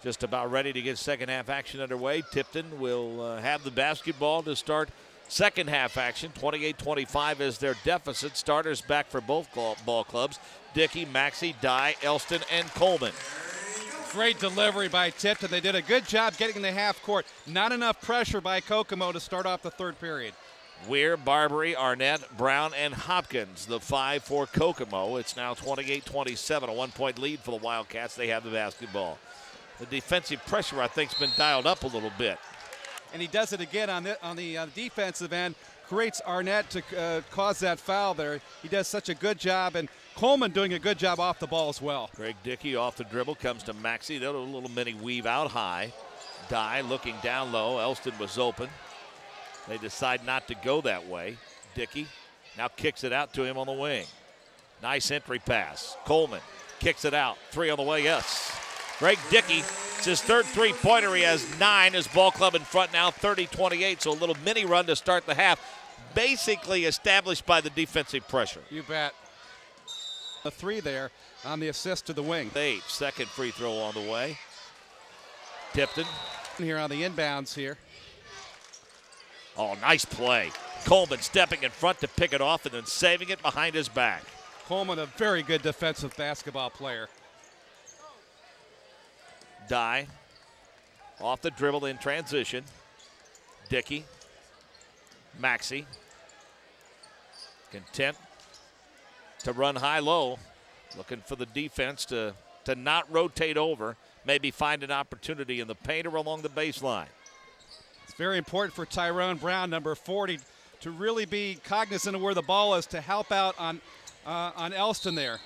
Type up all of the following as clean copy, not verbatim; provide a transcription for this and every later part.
just about ready to get second half action underway. Tipton will have the basketball to start second half action. 28-25 is their deficit. Starters back for both ball clubs. Dickey, Maxey, Dye, Elston, and Coleman. Great delivery by Tipton. They did a good job getting in the half court. Not enough pressure by Kokomo to start off the third period. Weir, Barbary, Arnett, Brown, and Hopkins, the 5 for Kokomo. It's now 28-27, a 1-point lead for the Wildcats. They have the basketball. The defensive pressure, I think, has been dialed up a little bit. And he does it again on the defensive end. Creates Arnett to cause that foul there. He does such a good job, and Coleman doing a good job off the ball as well. Greg Dickey off the dribble, comes to Maxey. A little mini weave out high. Dye looking down low. Elston was open. They decide not to go that way. Dickey now kicks it out to him on the wing. Nice entry pass. Coleman kicks it out. 3 on the way, yes. Greg Dickey, it's his third three-pointer. He has 9. His ball club in front now, 30-28. So a little mini run to start the half, basically established by the defensive pressure. You bet. A 3 there on the assist to the wing. 8, second free throw on the way. Tipton. Here on the inbounds here. Oh, nice play. Coleman stepping in front to pick it off and then saving it behind his back. Coleman, a very good defensive basketball player. Dye off the dribble in transition. Dickey. Maxey. Content to run high-low. Looking for the defense to not rotate over. Maybe find an opportunity in the paint or along the baseline. It's very important for Tyrone Brown, number 40, to really be cognizant of where the ball is to help out on Elston there.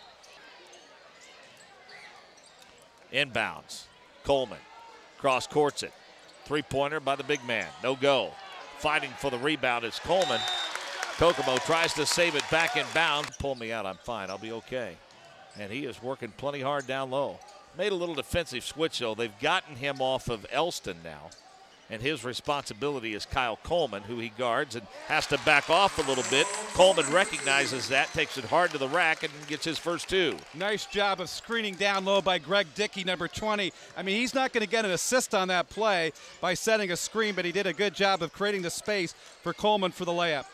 Inbounds. Coleman cross courts it. Three-pointer by the big man. No go. Fighting for the rebound is Coleman. Kokomo tries to save it back in bounds. Pull me out, I'm fine, I'll be okay. And he is working plenty hard down low. Made a little defensive switch though. They've gotten him off of Elston now. And his responsibility is Kyle Coleman, who he guards and has to back off a little bit. Coleman recognizes that, takes it hard to the rack, and gets his first 2. Nice job of screening down low by Greg Dickey, number 20. I mean, he's not going to get an assist on that play by setting a screen, but he did a good job of creating the space for Coleman for the layup.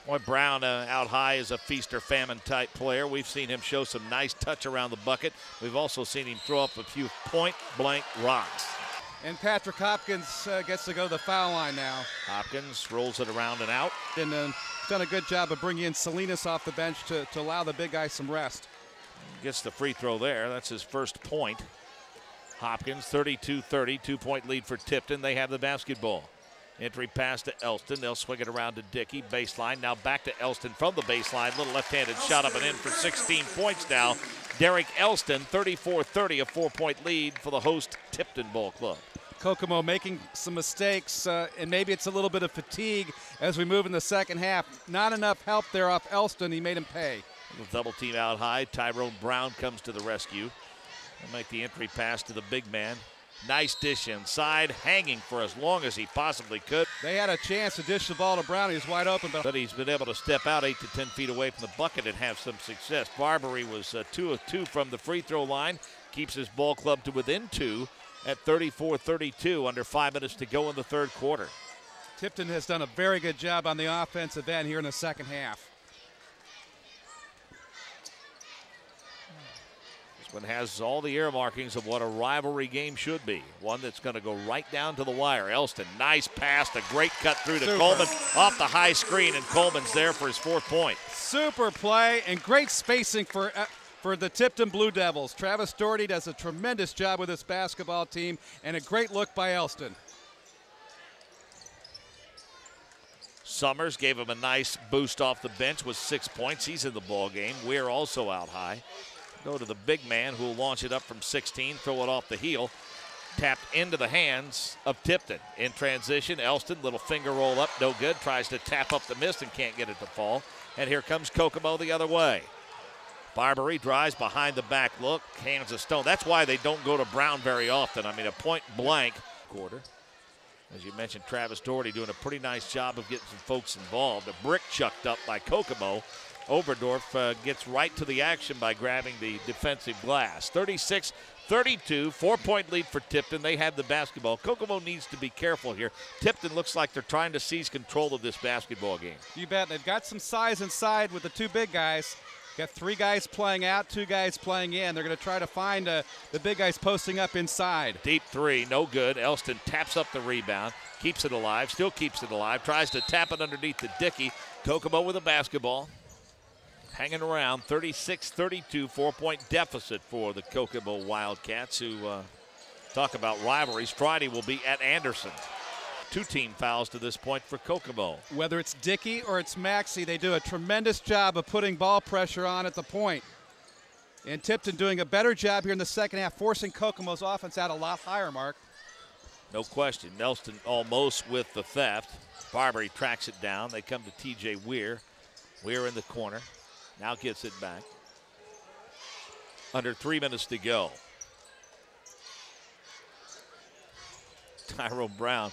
Boy, Brown out high is a feast or famine type player. We've seen him show some nice touch around the bucket. We've also seen him throw up a few point-blank rocks. And Patrick Hopkins gets to go to the foul line now. Hopkins rolls it around and out. And done a good job of bringing in Salinas off the bench to allow the big guy some rest. Gets the free throw there. That's his first point. Hopkins, 32-30, 2-point lead for Tipton. They have the basketball. Entry pass to Elston. They'll swing it around to Dickey. Baseline. Now back to Elston from the baseline. Little left-handed shot up and in for 16 points now. Derek Elston, 34-30, a 4-point lead for the host Tipton Ball Club. Kokomo making some mistakes, and maybe it's a little bit of fatigue as we move in the second half. Not enough help there off Elston. He made him pay. Double team out high. Tyrone Brown comes to the rescue. They'll make the entry pass to the big man. Nice dish inside, hanging for as long as he possibly could. They had a chance to dish the ball to Brown. He was wide open. But he's been able to step out 8 to 10 feet away from the bucket and have some success. Barbary was 2 of 2 from the free throw line. Keeps his ball club to within 2 at 34-32, under 5 minutes to go in the third quarter. Tipton has done a very good job on the offensive end here in the second half. This one has all the earmarkings of what a rivalry game should be. One that's going to go right down to the wire. Elston, nice pass, a great cut through to Coleman off the high screen, and Coleman's there for his 4th point. Super play and great spacing for the Tipton Blue Devils. Travis Doherty does a tremendous job with this basketball team, and a great look by Elston. Summers gave him a nice boost off the bench with 6 points. He's in the ball game. Weir also out high. Go to the big man who will launch it up from 16, throw it off the heel. Tapped into the hands of Tipton. In transition, Elston, little finger roll up, no good. Tries to tap up the miss and can't get it to fall. And here comes Kokomo the other way. Barbary drives behind the back look, hands a stone. That's why they don't go to Brown very often. I mean, a point blank quarter. As you mentioned, Travis Doherty doing a pretty nice job of getting some folks involved. A brick chucked up by Kokomo. Oberdorf gets right to the action by grabbing the defensive glass. 32, 4-point lead for Tipton. They have the basketball. Kokomo needs to be careful here. Tipton looks like they're trying to seize control of this basketball game. You bet. They've got some size inside with the two big guys. Got 3 guys playing out, 2 guys playing in. They're going to try to find the big guys posting up inside. Deep three, no good. Elston taps up the rebound, keeps it alive, still keeps it alive, tries to tap it underneath to Dickey. Kokomo with a basketball. Hanging around, 36-32, 4-point deficit for the Kokomo Wildcats, who talk about rivalries. Friday will be at Anderson. 2 team fouls to this point for Kokomo. Whether it's Dickey or it's Maxey, they do a tremendous job of putting ball pressure on at the point. And Tipton doing a better job here in the second half, forcing Kokomo's offense out a lot higher, Mark. No question. Nelson almost with the theft. Barbary tracks it down. They come to T.J. Weir. Weir in the corner. Now gets it back. Under 3 minutes to go. Tyrone Brown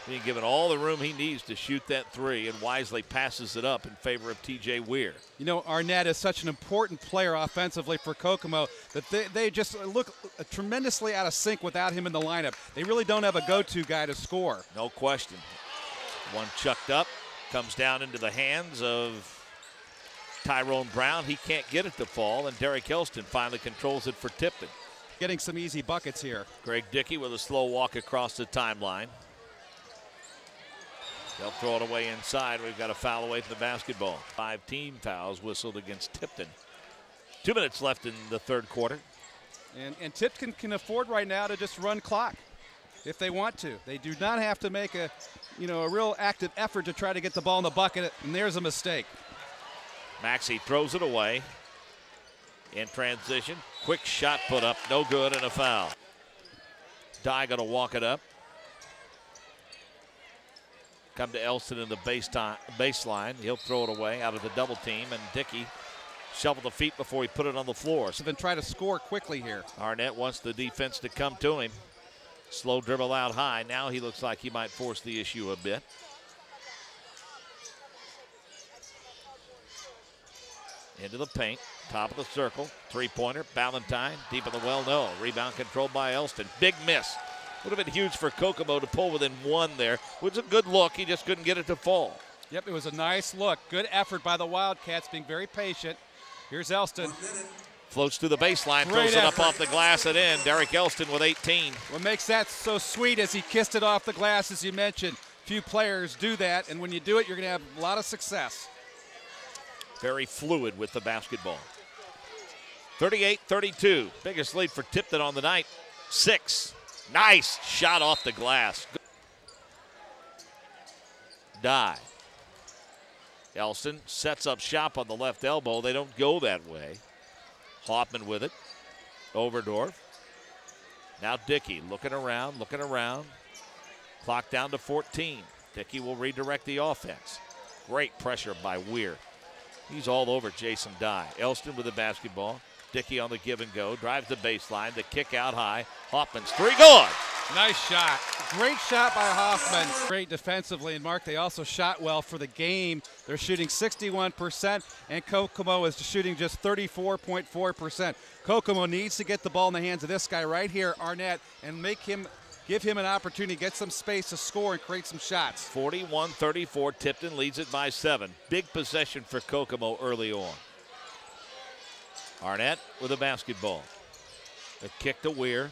being given all the room he needs to shoot that 3 and wisely passes it up in favor of T.J. Weir. You know, Arnett is such an important player offensively for Kokomo that they just look tremendously out of sync without him in the lineup. They really don't have a go-to guy to score. No question. One chucked up, comes down into the hands of Tyrone Brown. He can't get it to fall, and Derek Elston finally controls it for Tipton. Getting some easy buckets here. Greg Dickey with a slow walk across the timeline. They'll throw it away inside. We've got a foul away from the basketball. 5 team fouls whistled against Tipton. 2 minutes left in the third quarter. And Tipton can afford right now to just run clock if they want to. They do not have to make a real active effort to try to get the ball in the bucket, and there's a mistake. Maxey throws it away. In transition, quick shot put up, no good, and a foul. Dye going to walk it up. Come to Elston in the baseline. He'll throw it away out of the double team, and Dickey shovel the feet before he put it on the floor. So then try to score quickly here. Arnett wants the defense to come to him. Slow dribble out high. Now he looks like he might force the issue a bit. Into the paint, top of the circle, 3-pointer, Ballantyne, deep in the well, no. Rebound controlled by Elston. Big miss. Would have been huge for Kokomo to pull within 1 there. It was a good look, he just couldn't get it to fall. Yep, it was a nice look. Good effort by the Wildcats, being very patient. Here's Elston. Floats to the baseline, throws it up off the glass and in. Derek Elston with 18. What makes that so sweet is he kissed it off the glass, as you mentioned. Few players do that, and when you do it, you're going to have a lot of success. Very fluid with the basketball. 38-32. Biggest lead for Tipton on the night. 6. Nice shot off the glass. Dye. Elston sets up shop on the left elbow. They don't go that way. Hoffman with it. Overdorf. Now Dickey looking around. Clock down to 14. Dickey will redirect the offense. Great pressure by Weir. He's all over Jason Dye. Elston with the basketball. Dickey on the give and go. Drives the baseline. The kick out high. Hoffman's 3 good. Nice shot. Great shot by Hoffman. Great defensively. And Mark, they also shot well for the game. They're shooting 61%, and Kokomo is shooting just 34.4%. Kokomo needs to get the ball in the hands of this guy right here, Arnett, and give him an opportunity to get some space to score and create some shots. 41-34. Tipton leads it by 7. Big possession for Kokomo early on. Arnett with a basketball. The kick to Weir.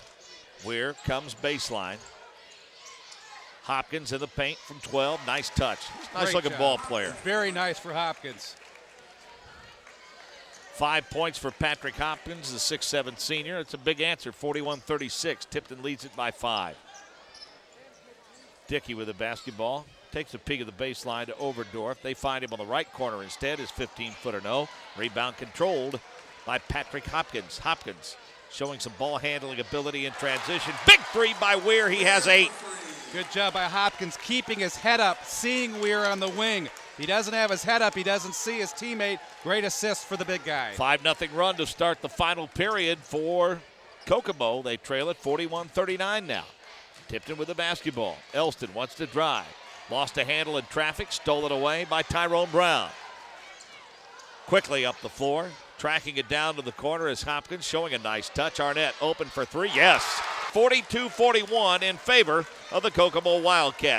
Weir comes baseline. Hopkins in the paint from 12. Nice touch. Nice looking ball player. Very nice for Hopkins. 5 points for Patrick Hopkins, the 6'7" senior. It's a big answer, 41-36. Tipton leads it by 5. Dickey with the basketball. Takes a peek at the baseline to Overdorf. They find him on the right corner instead. His 15-footer no. Rebound controlled by Patrick Hopkins. Hopkins showing some ball handling ability in transition. Big 3 by Weir. He has 8. Good job by Hopkins keeping his head up, seeing Weir on the wing. He doesn't have his head up. He doesn't see his teammate. Great assist for the big guy. 5-0 run to start the final period for Kokomo. They trail it 41-39 now. Tipton with the basketball. Elston wants to drive. Lost a handle in traffic. Stole it away by Tyrone Brown. Quickly up the floor. Tracking it down to the corner is Hopkins, showing a nice touch. Arnett open for three. Yes. 42-41 in favor of the Kokomo Wildcats.